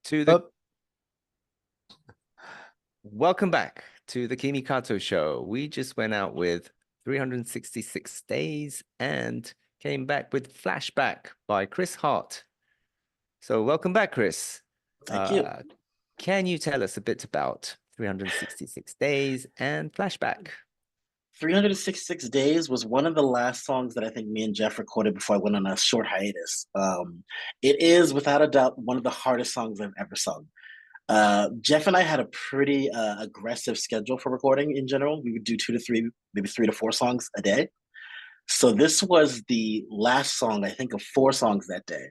to the Up. Welcome back to the Kimi Kato show. We just went out with 366 Days and came back with Flashback by Chris Hart. So welcome back, Chris. Thank you. Uh, can you tell us a bit about 366 Days and Flashback? 366 Days was one of the last songs that I think me and Jeff recorded before I went on a short hiatus. It is, without a doubt, one of the hardest songs I've ever sung. Jeff and I had a pretty aggressive schedule for recording in general. We would do two to three, maybe 3 to 4 songs a day. So this was the last song, I think, of 4 songs that day.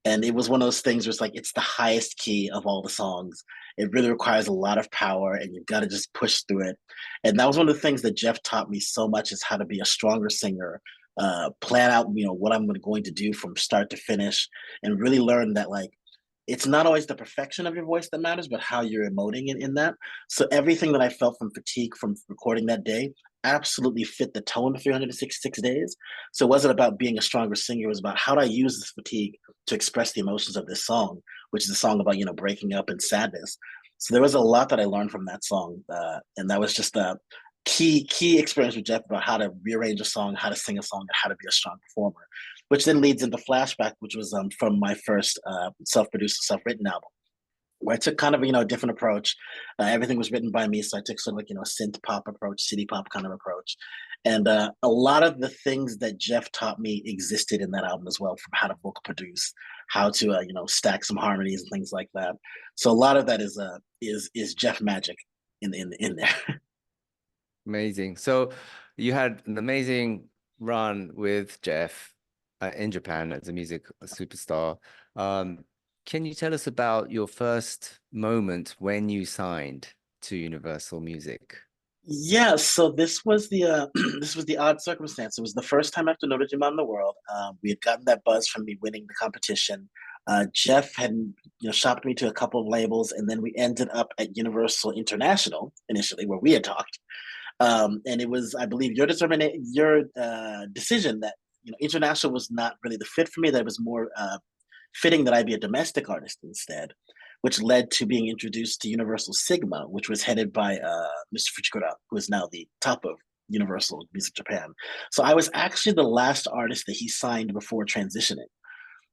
And it was one of those things where it's like it's the highest key of all the songs. It really requires a lot of power, and you've got to just push through it. And that was one of the things that Jeff taught me so much is how to be a stronger singer, plan out, what I'm going to do from start to finish, and really learn that it's not always the perfection of your voice that matters, but how you're emoting in that. So everything that I felt from fatigue from recording that day absolutely fit the tone of 366 days. So it wasn't about being a stronger singer. It was about how do I use this fatigue to express the emotions of this song, which is a song about, breaking up and sadness. So there was a lot that I learned from that song. And that was just a key experience with Jeff about how to rearrange a song, how to sing a song, and how to be a strong performer, which then leads into Flashback, which was from my first self-produced, self-written album, where I took kind of a different approach. Everything was written by me, so I took sort of like a synth pop approach, city pop kind of approach, and a lot of the things that Jeff taught me existed in that album as well, from how to vocal produce, how to stack some harmonies and things like that. So a lot of that is Jeff magic in there. Amazing. So you had an amazing run with Jeff in Japan as a music superstar. Um, can you tell us about your first moment when you signed to Universal Music? Yeah, so this was the this was the odd circumstance. It was the first time after Notre Dame in the world. We had gotten that buzz from me winning the competition. Jeff had shopped me to a couple of labels, and then we ended up at Universal International initially, where we had talked. And it was, I believe, your decision that international was not really the fit for me. That it was more fitting that I be a domestic artist instead, which led to being introduced to Universal Sigma, which was headed by Mr. Fujikura, who is now the top of Universal Music Japan. So I was actually the last artist that he signed before transitioning.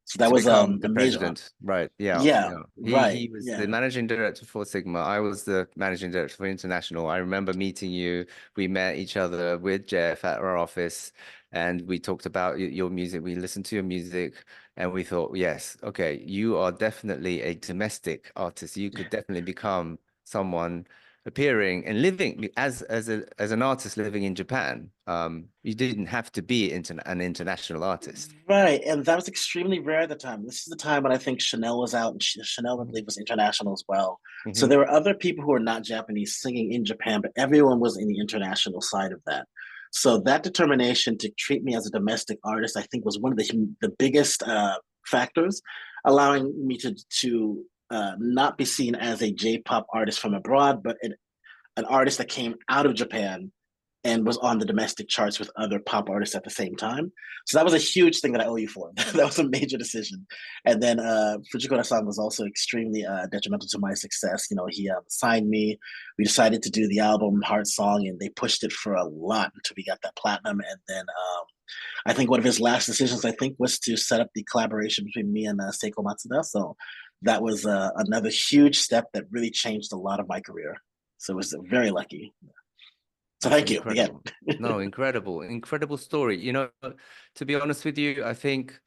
So that To was become the a major honor. president, right? Yeah, Yeah, yeah. He right. he was the Yeah. managing director for Sigma. I was the managing director for International. I remember meeting you. We met each other with Jeff at our office, and we talked about your music. We listened to your music, and we thought, yes, okay, you are definitely a domestic artist. You could definitely become someone appearing and living as an artist living in Japan. You didn't have to be an international artist. Right, and that was extremely rare at the time. This is the time when I think Chanel was out, and Chanel, I believe, was international as well. So Hmm. there were other people who were not Japanese singing in Japan, but everyone was in the international side of that. So that determination to treat me as a domestic artist, I think, was one of the biggest factors, allowing me to not be seen as a J-pop artist from abroad, but an artist that came out of Japan and was on the domestic charts with other pop artists at the same time. So that was a huge thing that I owe you for. That was a major decision. And then Fujikura-san was also extremely detrimental to my success. He signed me. We decided to do the album Hart Song, and they pushed it for a lot until we got that platinum. And then I think one of his last decisions, I think, was to set up the collaboration between me and Seiko Matsuda. So that was another huge step that really changed a lot of my career. So it was very lucky. So That's thank you again. incredible. No, incredible, incredible story. To be honest with you, I think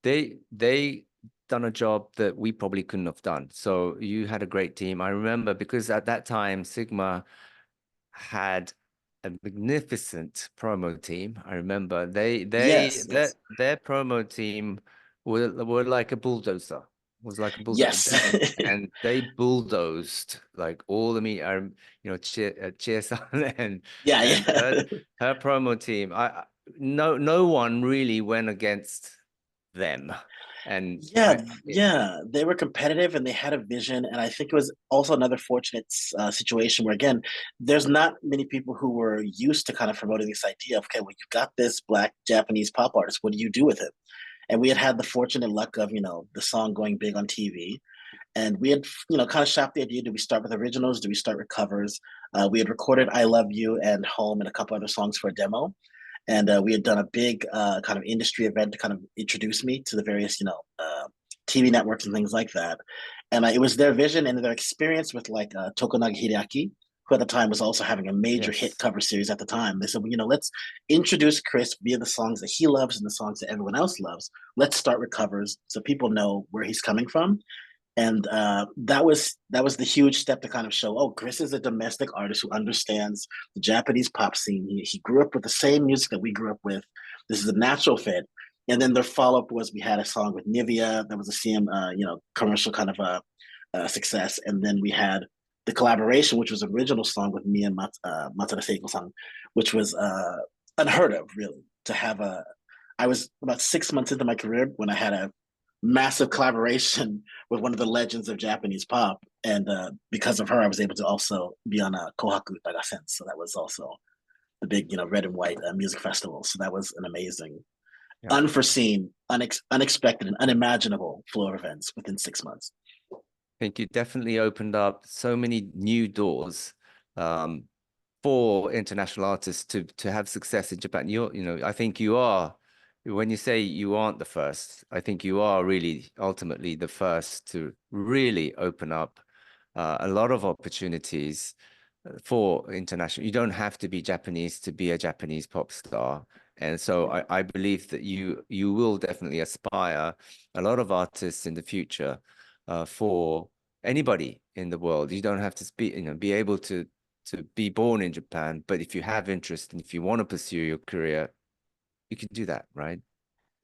they done a job that we probably couldn't have done. So you had a great team. I remember because at that time Sigma had a magnificent promo team. I remember Yes, yes, their promo team were like a bulldozer. Was like a bulldozer, yes. and they bulldozed like all the meet. Cheer and Yeah, and yeah. her promo team. No one really went against them, and Yeah, yeah. They were competitive and they had a vision. And I think it was also another fortunate situation where, again, there's not many people who were used to kind of promoting this idea of, okay, well, you've got this Black Japanese pop artist. What do you do with it? And we had the fortunate luck of, the song going big on TV. And we had, kind of shopped the idea. Do we start with originals? Do we start with covers? We had recorded I Love You and Home and a couple other songs for a demo. And we had done a big kind of industry event to kind of introduce me to the various, TV networks and things like that. And it was their vision and their experience with like Tokunaga Hideaki, who at the time was also having a major hit Yes. cover series at the time. They said, well, let's introduce Chris via the songs that he loves and the songs that everyone else loves. Let's start with covers so people know where he's coming from. And that was the huge step to kind of show, oh, Chris is a domestic artist who understands the Japanese pop scene. He grew up with the same music that we grew up with. This is a natural fit. And then their follow up was we had a song with Nivea that was a CM commercial kind of a success, and then we had the collaboration, which was an original song with me and Matsuda Seiko-san, which was unheard of, really. I was about 6 months into my career when I had a massive collaboration with one of the legends of Japanese pop, and because of her, I was able to also be on a Kohaku Utagasen. So that was also the big, red and white music festival. So that was an amazing, Yeah. unforeseen, unexpected, and unimaginable flow of events within 6 months. I think you definitely opened up so many new doors um, for international artists to have success in Japan. I think you are, when you say you aren't the first, I think you are really ultimately the first to really open up a lot of opportunities for international. You don't have to be Japanese to be a Japanese pop star. And so I believe that you will definitely aspire a lot of artists in the future for anybody in the world. You don't have to be able to be born in Japan, but if you have interest and if you want to pursue your career, you can do that, right?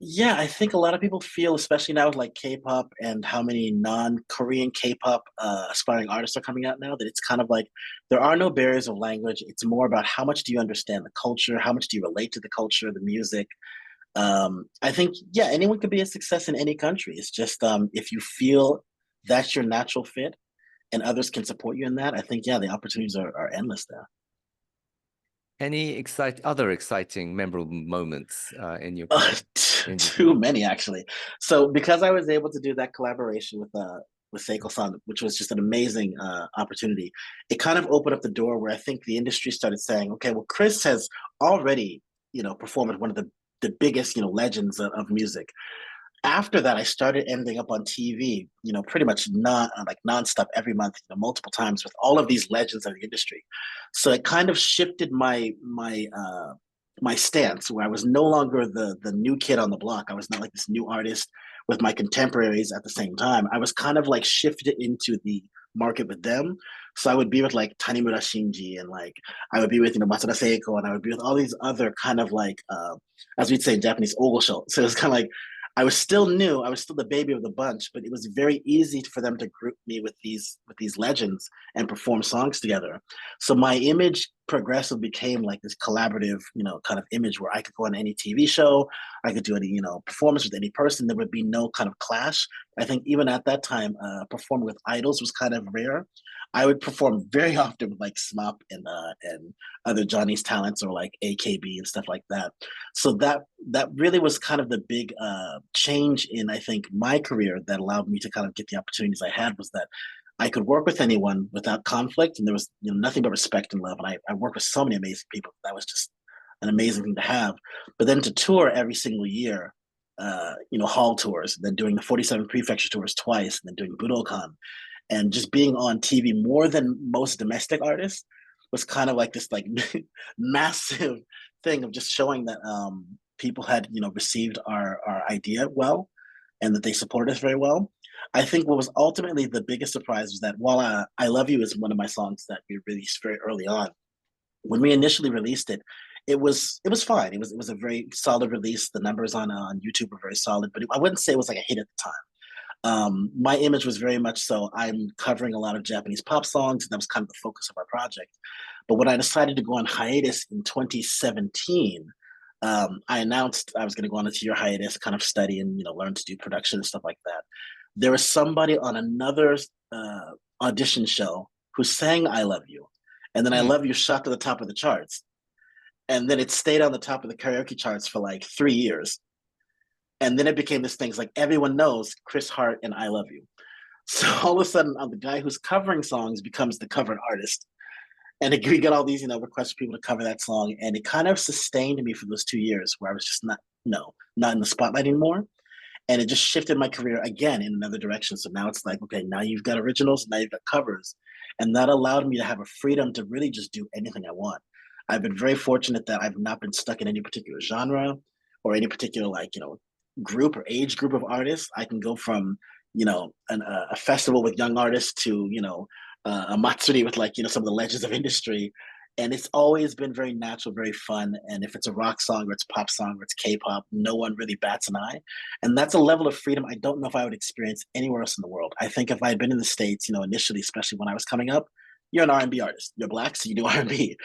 Yeah, I think a lot of people feel, especially now with like K-pop and how many non-Korean K-pop aspiring artists are coming out now, that it's kind of like there are no barriers of language. It's more about how much do you understand the culture, how much do you relate to the culture, the music. I think, yeah, anyone could be a success in any country. It's just if you feel that's your natural fit and others can support you in that, I think, yeah, the opportunities are endless there. Any other exciting, memorable moments in your Uh, career in too Japan? many actually. So because I was able to do that collaboration with Seiko-san, which was just an amazing opportunity, it kind of opened up the door where I think the industry started saying, okay, well, Chris has already, performed with one of the biggest, legends of music. After that, I started ending up on TV, pretty much not like nonstop every month, multiple times with all of these legends of the industry. So it kind of shifted my stance where I was no longer the new kid on the block. I was not like this new artist with my contemporaries at the same time. I was kind of like shifted into the market with them. So I would be with like Tanimura Shinji and like I would be with Matsuda Seiko and I would be with all these other kind of like as we'd say in Japanese ogosho. So it's kind of like I was still new. I was still the baby of the bunch, but it was very easy for them to group me with these legends and perform songs together. So my image progressively became like this collaborative, kind of image where I could go on any TV show, I could do any, performance with any person. There would be no kind of clash. I think even at that time, performing with idols was kind of rare. I would perform very often with like SMAP and other Johnny's Talents or like AKB and stuff like that. So that really was kind of the big change in I think my career that allowed me to kind of get the opportunities I had was that I could work with anyone without conflict, and there was nothing but respect and love. And I worked with so many amazing people. That was just an amazing thing to have. But then to tour every single year, hall tours, then doing the 47 prefecture tours twice, and then doing Budokan, and just being on TV more than most domestic artists was kind of like this like massive thing of just showing that people had received our idea well and that they supported us very well. I think what was ultimately the biggest surprise was that while I Love You is one of my songs that we released very early on, when we initially released it, it was fine. It was a very solid release. The numbers on YouTube were very solid, but I wouldn't say it was like a hit at the time. My image was very much so I'm covering a lot of Japanese pop songs, and that was kind of the focus of our project. But when I decided to go on hiatus in 2017, I announced I was going to go on a 2 year hiatus, kind of study and learn to do production and stuff like that. There was somebody on another audition show who sang "I Love You," and then "I Hmm. Love You" shot to the top of the charts, and then it stayed on the top of the karaoke charts for like 3 years, and then it became this thing. It's like everyone knows Chris Hart and "I Love You." So all of a sudden, the guy who's covering songs becomes the covered artist. And we get all these, requests for people to cover that song. And it kind of sustained me for those 2 years where I was just not, not in the spotlight anymore. And it just shifted my career again in another direction. So now it's like, okay, now you've got originals, now you've got covers. And that allowed me to have a freedom to really just do anything I want. I've been very fortunate that I've not been stuck in any particular genre or any particular, like, group or age group of artists. I can go from, a festival with young artists to, a matsuri with, like, some of the legends of industry. And it's always been very natural, very fun. And if it's a rock song or it's a pop song or it's K-pop, no one really bats an eye. And that's a level of freedom I don't know if I would experience anywhere else in the world. I think if I had been in the States, initially, especially when I was coming up, you're an R&B artist. You're black, so you do R&B.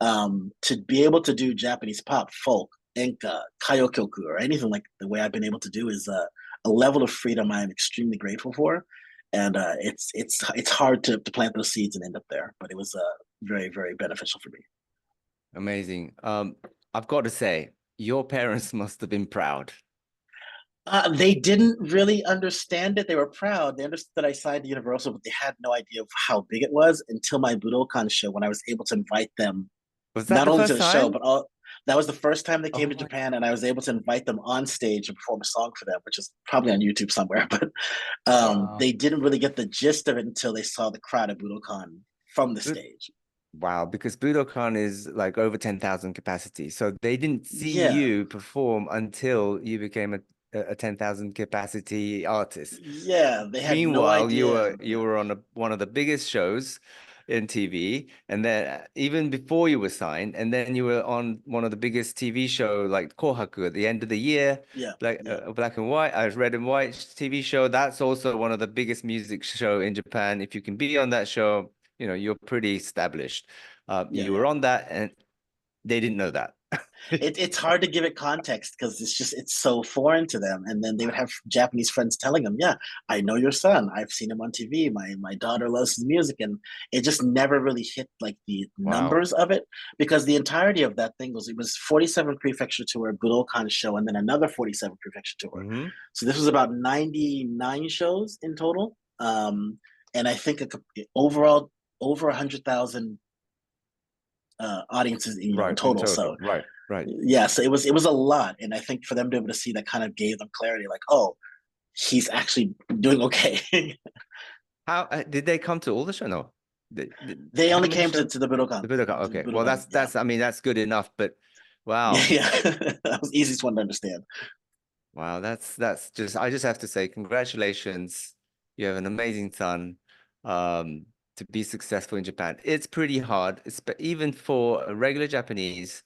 To be able to do Japanese pop, folk, enka, kayokyoku, or anything like the way I've been able to do is a level of freedom I am extremely grateful for. And it's hard to plant those seeds and end up there, but it was very, very beneficial for me. Amazing. I've got to say, your parents must have been proud. They didn't really understand it. They were proud. They understood that I signed to Universal, but they had no idea of how big it was until my Budokan show when I was able to invite them Was that not the only to first the show, time? but that was the first time they came Oh to my, Japan, and I was able to invite them on stage and perform a song for them, which is probably on YouTube somewhere. But wow. they didn't really get the gist of it until they saw the crowd at Budokan from the stage. Wow, because Budokan is like over 10,000 capacity. So they didn't see Yeah, you perform until you became a 10,000 capacity artist. yeah, they had no Meanwhile, you idea. were you Yeah, were on one of the biggest shows in TV, and then even before you were signed, and then you were on one of the biggest TV show like Kohaku at the end of the year, yeah, like yeah, black and white, red and white TV show. That's also one of the biggest music show in Japan. If you can be on that show, you're pretty established. yeah, You yeah. were on that, and they didn't know that. It's hard to give it context because it's so foreign to them. And then they would have Japanese friends telling them, "Yeah, I know your son. I've seen him on TV. My daughter loves his music," and it just never really hit like the Wow. numbers of it because the entirety of that thing was it was 47 prefecture tour, Budokan show, and then another 47 prefecture tour. Hmm. So this was about 99 shows in total, and I think overall over 100,000 audiences, in Right, in total. total. So Right, right. yeah, so it was a lot, and I think for them to be able to see that kind of gave them clarity, like, oh, he's actually doing okay. How did they come to all the show? No. They How only many came to, shows? to the Budokan, The Budokan. to the Okay. Well, Budokan. Yeah, I mean, that's good enough, but yeah, wow. yeah. That was the easiest one to understand. Wow, that's just I just have to say congratulations. You have an amazing son. To be successful in Japan. It's pretty hard, even for a regular Japanese.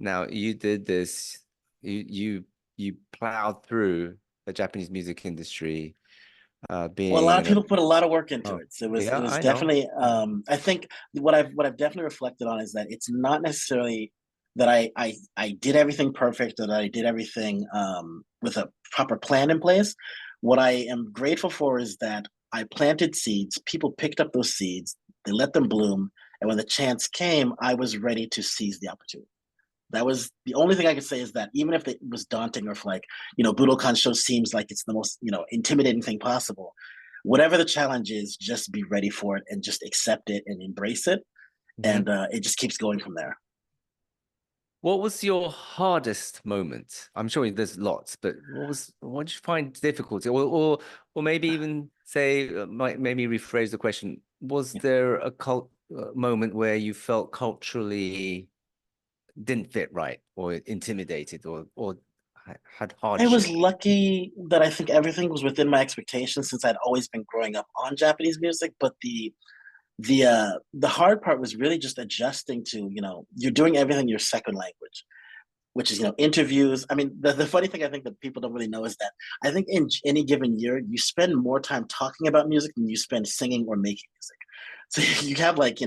Now, you did this, you plowed through the Japanese music industry, Well, a lot being of in a people put a lot of work into oh, it. So it yeah, was I know. definitely. I know. I think what I've definitely reflected on is that it's not necessarily that I did everything perfect, that I did everything with a proper plan in place. What I am grateful for is that I planted seeds. People picked up those seeds. They let them bloom, and when the chance came, I was ready to seize the opportunity. That was the only thing I could say is that even if it was daunting or if like, Budokan show seems like it's the most, intimidating thing possible, whatever the challenge is, just be ready for it and just accept it and embrace it. Mhm. And it just keeps going from there. What was your hardest moment? I'm sure there's lots, but what did you find difficult? Or maybe even say, maybe rephrase the question. Was Yeah. there a moment where you felt culturally didn't fit right, or intimidated, or had I was hardship? lucky that I think everything was within my expectations since I'd always been growing up on Japanese music. But the hard part was really just adjusting to, you're doing everything your second language, which is, interviews. I mean, the funny thing I think that people don't really know is that I think in any given year you spend more time talking about music than you spend singing or making music. So you have like,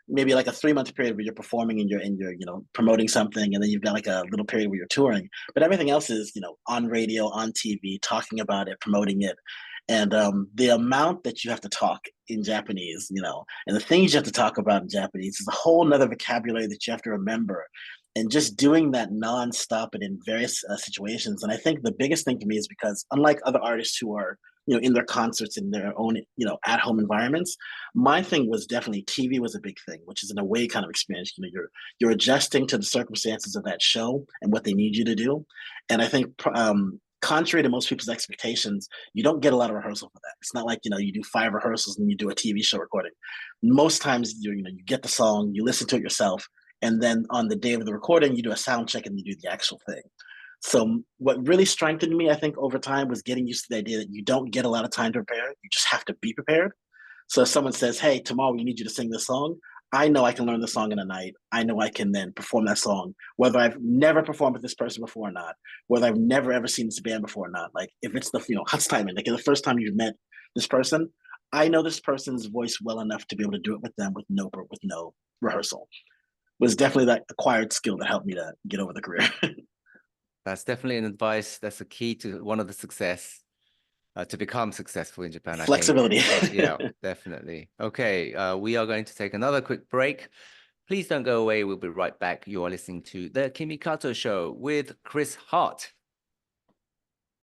maybe like a 3 month period where you're performing and you're promoting something, and then you've got like a little period where you're touring, but everything else is, on radio, on TV, talking about it, promoting it. And the amount that you have to talk in Japanese, and the things you have to talk about in Japanese is a whole nother vocabulary that you have to remember, and just doing that nonstop and in various situations. And I think the biggest thing for me is because unlike other artists who are in their concerts in their own, at home environments. My thing was definitely TV was a big thing, which is in a way kind of experience. You're adjusting to the circumstances of that show and what they need you to do. And I think contrary to most people's expectations, you don't get a lot of rehearsal for that. It's not like, you do 5 rehearsals and you do a TV show recording. Most times you get the song, you listen to it yourself, and then on the day of the recording, you do a sound check and you do the actual thing. So what really strengthened me, I think, over time was getting used to the idea that you don't get a lot of time to prepare. You just have to be prepared. So if someone says, "Hey, tomorrow we need you to sing this song," I know I can learn the song in a night. I know I can then perform that song, whether I've never performed with this person before or not, whether I've never ever seen this band before or not. Like if it's the Hut's timing, like the first time you've met this person, I know this person's voice well enough to be able to do it with them with no rehearsal. It was definitely that acquired skill that helped me to get over the career. That's definitely an advice. That's a key to one of the success to become successful in Japan, I think. Flexibility. Yeah, definitely. Okay, we are going to take another quick break. Please don't go away. We'll be right back. You are listening to the Kimi Kato Show with Chris Hart.